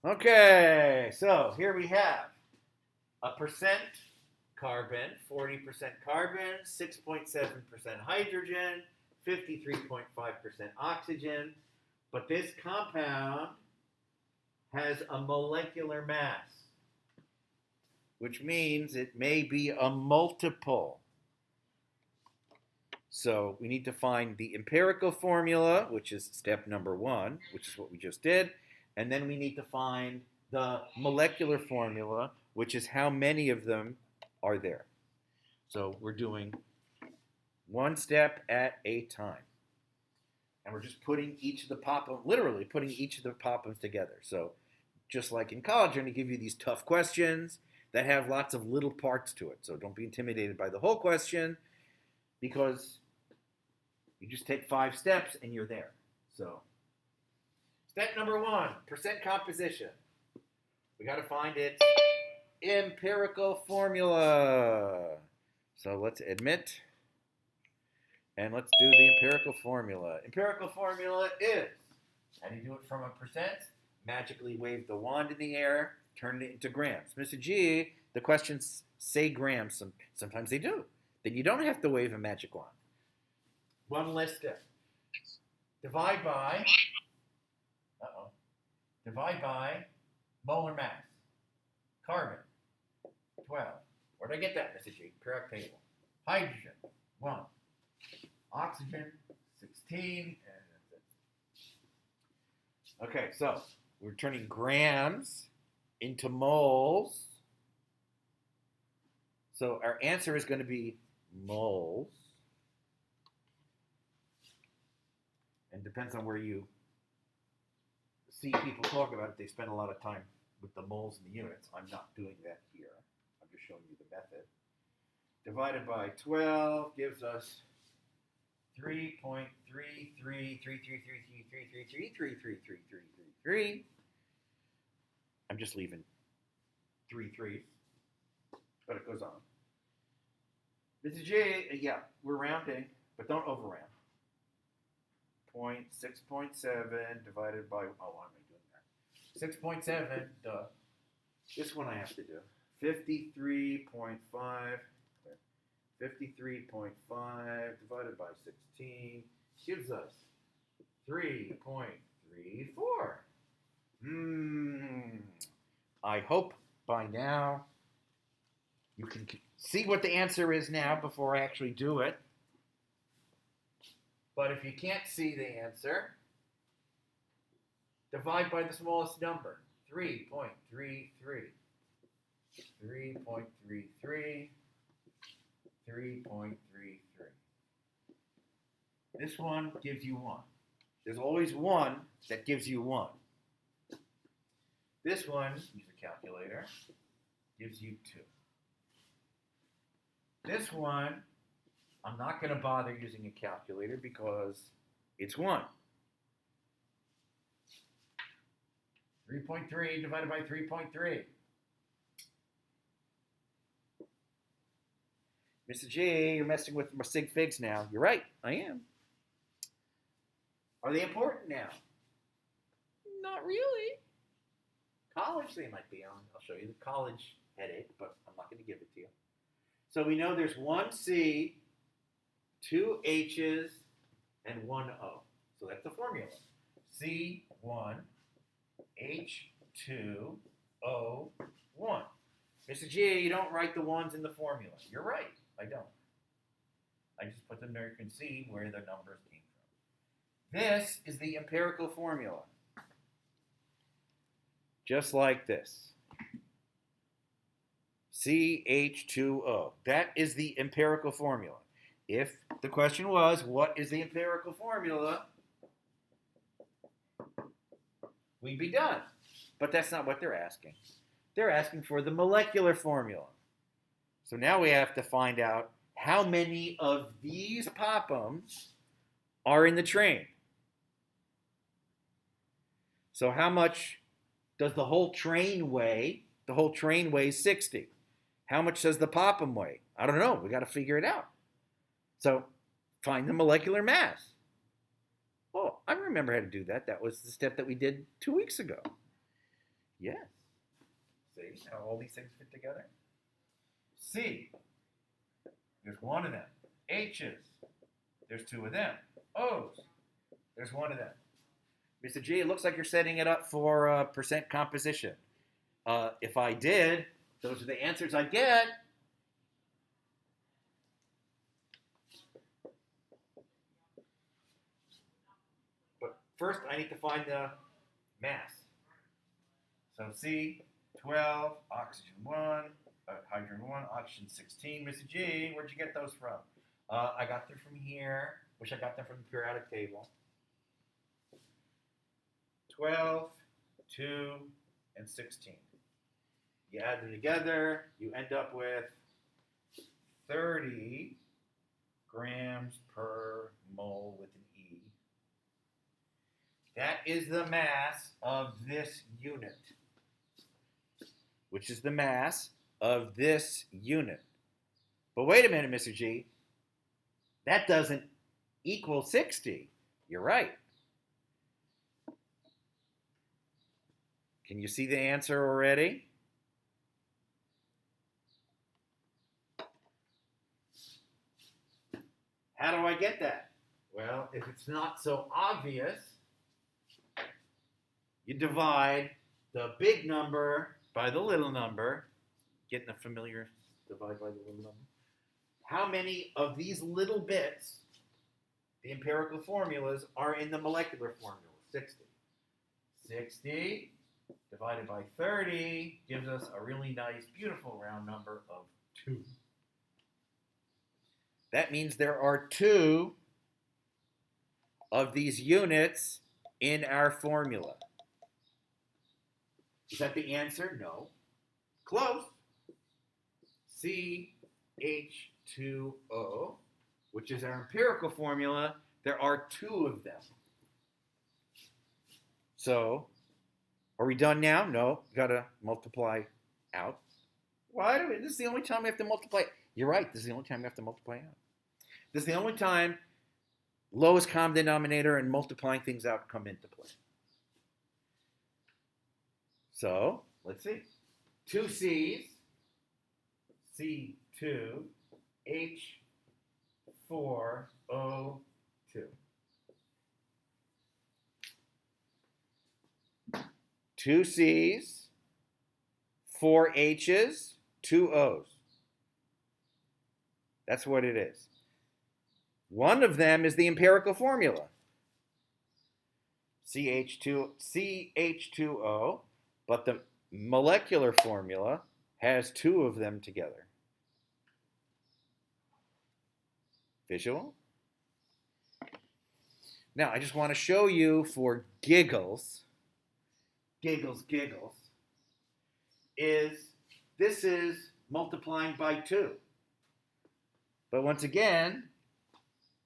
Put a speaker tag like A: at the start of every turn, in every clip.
A: Okay, so here we have a percent carbon, 40% carbon, 6.7% hydrogen, 53.5% oxygen. But this compound has a molecular mass, which means it may be a multiple. So we need to find the empirical formula, which is step number one, which is what we just did. And then we need to find the molecular formula, which is how many of them are there. So we're doing one step at a time. And we're just putting each of the pop-ups, literally putting each of the pop-ups together. So just like in college, I'm going to give you these tough questions that have lots of little parts to it. So don't be intimidated by the whole question because you just take 5 steps and you're there. So step number 1, percent composition. We got to find its empirical formula. So let's admit and let's do the empirical formula. Empirical formula is, how do you do it from a percent? Magically wave the wand in the air, turn it into grams. Mr. G, the questions say grams. Sometimes they do. Then you don't have to wave a magic wand. One less step. Divide by, divide by molar mass. Carbon, 12. Where did I get that, Mr. G? Periodic table. Hydrogen, 1. Oxygen, 16. Okay, so we're turning grams into moles. So our answer is going to be moles. And depends on where you see people talk about it. They spend a lot of time with the moles and the units. I'm not doing that here. I'm just showing you the method. Divided by 12 gives us 3.33333333333333. I'm just leaving 3 3s, but it goes on. Mrs. J, yeah, we're rounding, but don't overround. 6.7 divided by, why am I doing that? 6.7, duh. This one I have to do. 53.5 divided by 16 gives us 3.34. I hope by now you can see what the answer is now before I actually do it. But if you can't see the answer, divide by the smallest number, 3.33. 3.33. 3.33. This one gives you 1. There's always one that gives you 1. This one, use a calculator, gives you 2. This one, I'm not going to bother using a calculator because it's 1. 3.3 divided by 3.3. Mr. G, you're messing with my sig figs now. You're right, I am. Are they important now?
B: Not really.
A: College they might be on. I'll show you the college headache, but I'm not going to give it to you. So we know there's 1 C, 2 H's, and 1 O. So that's the formula. C1, H2, O1. Mr. G, you don't write the ones in the formula. You're right, I don't. I just put them there. You can see where the numbers came from. This is the empirical formula. Just like this. CH2O. That is the empirical formula. If the question was, what is the empirical formula? We'd be done. But that's not what they're asking. They're asking for the molecular formula. So now we have to find out how many of these pop-ums are in the train. So how much does the whole train weigh? The whole train weighs 60. How much does the pop-um weigh? I don't know. We got to figure it out. So find the molecular mass. Oh, I remember how to do that. That was the step that we did 2 weeks ago. Yes. See how all these things fit together? C, there's one of them. H's, there's two of them. O's, there's one of them. Mr. G, it looks like you're setting it up for percent composition. If I did, those are the answers I get. But first, I need to find the mass. So C12, oxygen 1, hydrogen 1, oxygen 16. Mr. G, where'd you get those from? I got them from here. Wish I got them from the periodic table. 12, 2, and 16. You add them together, you end up with 30 grams per mole with an E. That is the mass of this unit, which is the mass of this unit. But wait a minute, Mr. G. That doesn't equal 60. You're right. Can you see the answer already? How do I get that? Well, if it's not so obvious, you divide the big number by the little number. Getting a familiar divide by the little number. How many of these little bits, the empirical formulas, are in the molecular formula? 60. 60 divided by 30 gives us a really nice, beautiful round number of 2. That means there are 2 of these units in our formula. Is that the answer? No. Close. CH2O, which is our empirical formula, there are 2 of them. So, are we done now? No. Got to multiply out. Why do we? This is the only time we have to multiply. You're right. This is the only time we have to multiply out. This is the only time lowest common denominator and multiplying things out come into play. So, let's see. 2 C's, C2, H4O2. 2 C's, 4 H's, 2 O's. That's what it is. One of them is the empirical formula. CH2O, but the molecular formula has 2 of them together. Visual? Now, I just want to show you for giggles, this is multiplying by 2. But once again,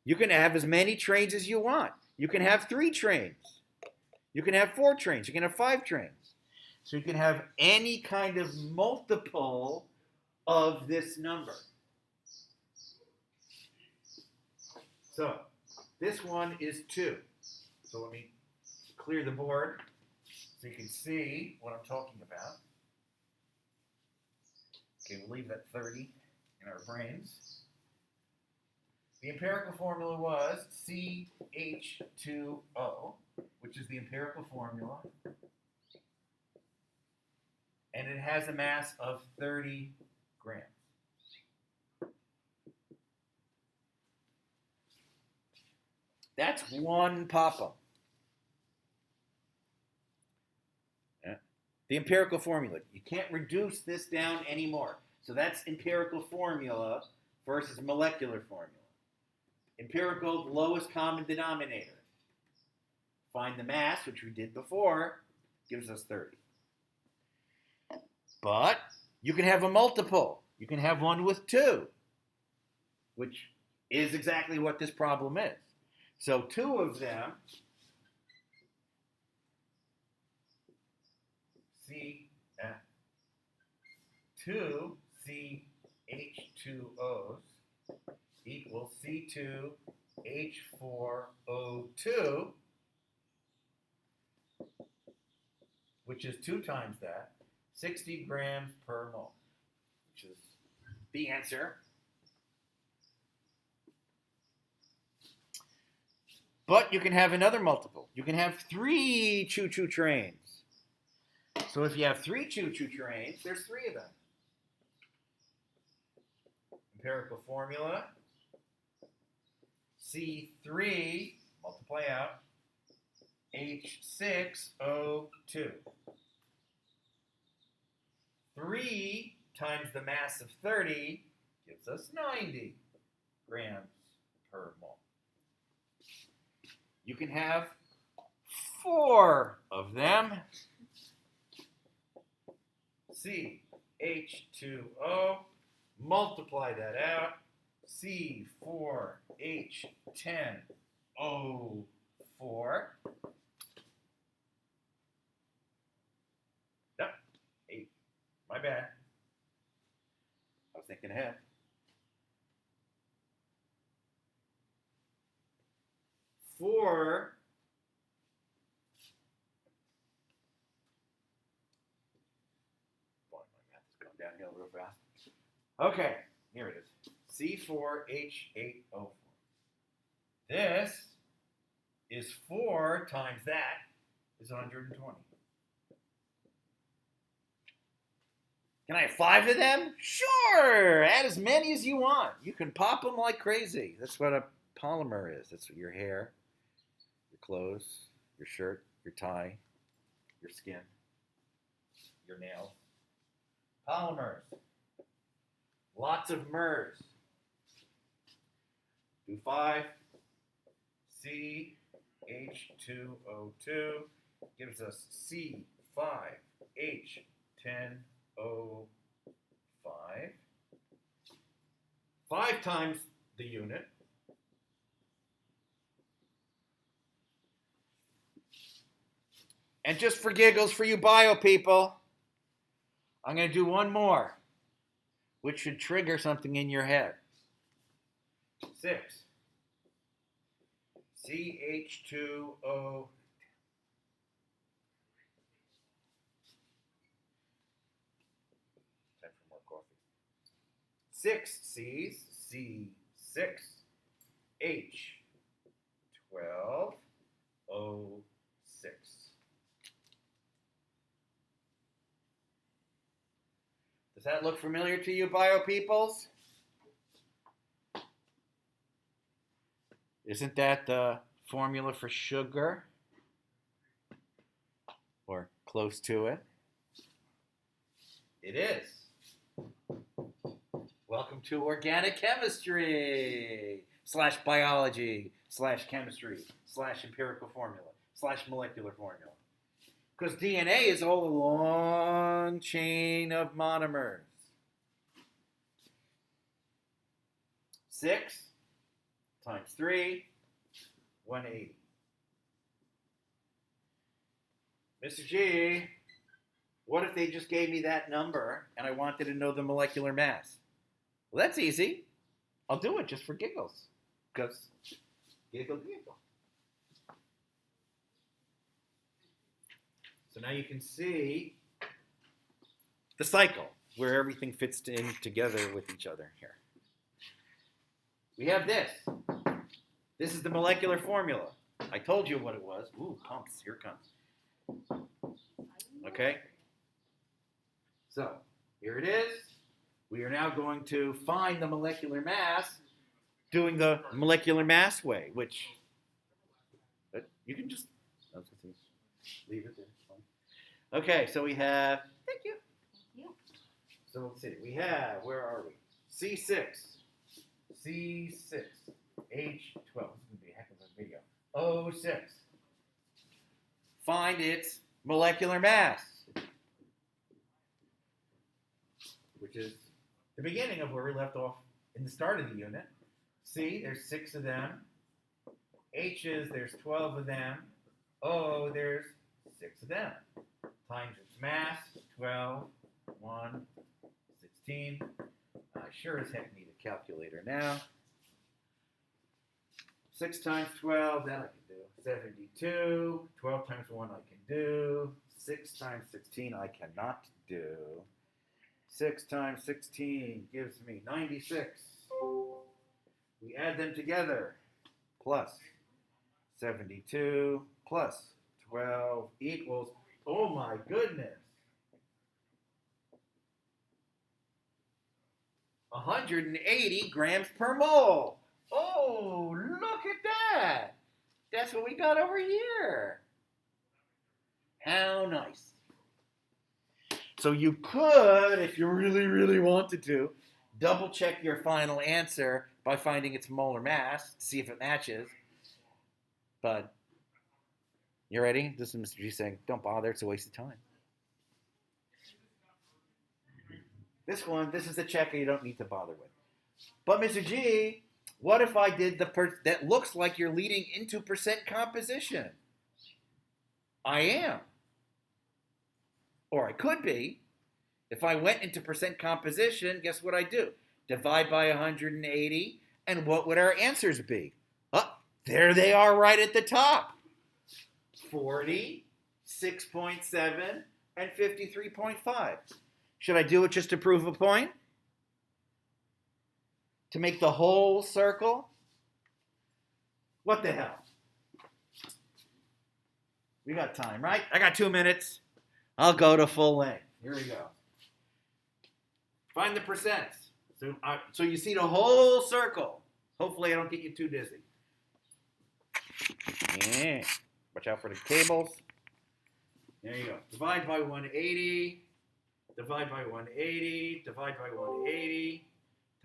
A: you can have as many trains as you want. You can have 3 trains. You can have 4 trains. You can have 5 trains. So you can have any kind of multiple of this number. So this one is 2. So let me clear the board so you can see what I'm talking about. Okay, we'll leave that 30 in our brains. The empirical formula was CH2O, which is the empirical formula. And it has a mass of 30 grams. That's one papa. Yeah. The empirical formula. You can't reduce this down anymore. So that's empirical formula versus molecular formula. Empirical, lowest common denominator. Find the mass, which we did before, gives us 30. But you can have a multiple. You can have one with 2, which is exactly what this problem is. So 2 of them, two CH2Os equals C2H4O2. which is 2 times that, 60 grams per mole, which is the answer. But you can have another multiple. You can have 3 choo-choo trains. So if you have 3 choo-choo trains, there's 3 of them. Empirical formula. C3, multiply out, H6O2. 3 times the mass of 30 gives us 90 grams per mole. You can have 4 of them. CH2O, multiply that out. C4H10O4. Yep, 8. My bad. I was thinking ahead. 4 boy, my math is going downhill real fast. Okay, here it is. C4H8O4. This is 4 times that is 120. Can I have 5 of them? Sure! Add as many as you want. You can pop them like crazy. That's what a polymer is. That's what your hair, your clothes, your shirt, your tie, your skin, your nails. Polymers. Lots of mers. Do 5. CH2O2 gives us C5H10O5. 5 times the unit. And just for giggles, for you bio people, I'm going to do one more, which should trigger something in your head. 6. CH2O. Time for more coffee. 6 C's. C6H12O6. Does that look familiar to you, bio peoples? Isn't that the formula for sugar? Or close to it? It is. Welcome to organic chemistry / biology / chemistry / empirical formula / molecular formula. Because DNA is all a long chain of monomers. 6 times 3, 180. Mr. G, what if they just gave me that number and I wanted to know the molecular mass? Well, that's easy. I'll do it just for giggles. Because giggle. So now you can see the cycle where everything fits in together with each other here. We have this. This is the molecular formula. I told you what it was. Ooh, pumps. Here it comes. Okay? So, here it is. We are now going to find the molecular mass doing the molecular mass way, which you can just leave it there. Okay, so we have, thank you. So let's see, we have, where are we? C6, H12, this is going to be a heck of a video, O6. Find its molecular mass, which is the beginning of where we left off in the start of the unit. C, there's 6 of them. H's, there's 12 of them. O, there's 6 of them. Times its mass, 12, 1, 16. I sure as heck need a calculator now. 6 times 12, that I can do. 72. 12 times 1 I can do. 6 times 16 I cannot do. 6 times 16 gives me 96. We add them together. Plus 72 plus 12 equals, oh my goodness, 180 grams per mole. Oh, look at that. That's what we got over here. How nice. So you could, if you really, really wanted to, double check your final answer by finding its molar mass to see if it matches. But you ready? This is Mr. G saying, don't bother, it's a waste of time. This is the checker you don't need to bother with. But Mr. G, what if I did that looks like you're leading into percent composition? I am. Or I could be. If I went into percent composition, guess what I do? Divide by 180, and what would our answers be? Oh, there they are right at the top. 40, 6.7, and 53.5. Should I do it just to prove a point? To make the whole circle? What the hell? We got time, right? I got 2 minutes. I'll go to full length. Here we go. Find the percents. So you see the whole circle. Hopefully I don't get you too dizzy. Yeah. Watch out for the cables. There you go. Divide by 180. Divide by 180. Divide by 180.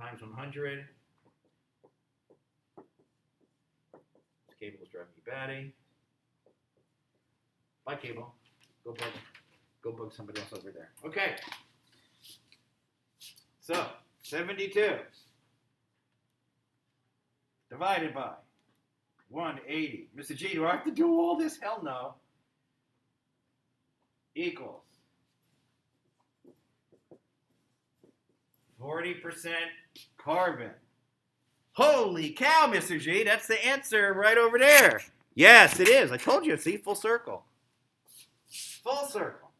A: Times 100. This cable is driving me batty. Bye, cable. Go bug somebody else over there. Okay. So, 72 divided by 180. Mr. G, do I have to do all this? Hell no. Equals 40% carbon. Holy cow, Mr. G, that's the answer right over there. Yes, it is. I told you, see, full circle. Full circle.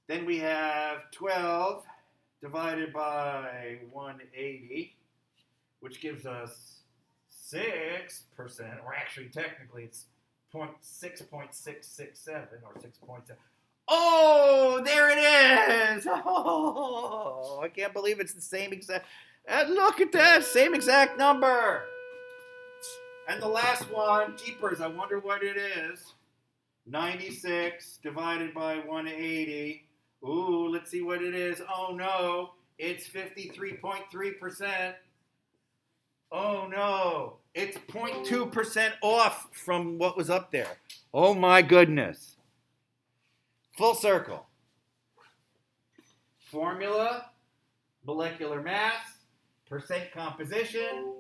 A: Then we have 12 divided by 180, which gives us 6%, or actually technically it's 6.667 or 6.7. Oh, there it is! Oh, I can't believe it's the same exact. Look at that, same exact number. And the last one, jeepers, I wonder what it is. 96 divided by 180. Ooh, let's see what it is. Oh no, it's 53.3%. Oh no, it's 0.2% off from what was up there. Oh my goodness. Full circle. Formula, molecular mass, percent composition,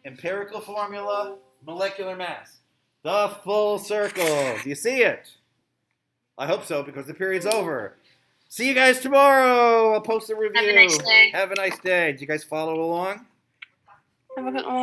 A: empirical formula, molecular mass. The full circle. Do you see it? I hope so, because the period's over. See you guys tomorrow. I'll post a review.
C: Have a nice day.
A: Have a nice day. Did you guys follow along?
C: Have a good one.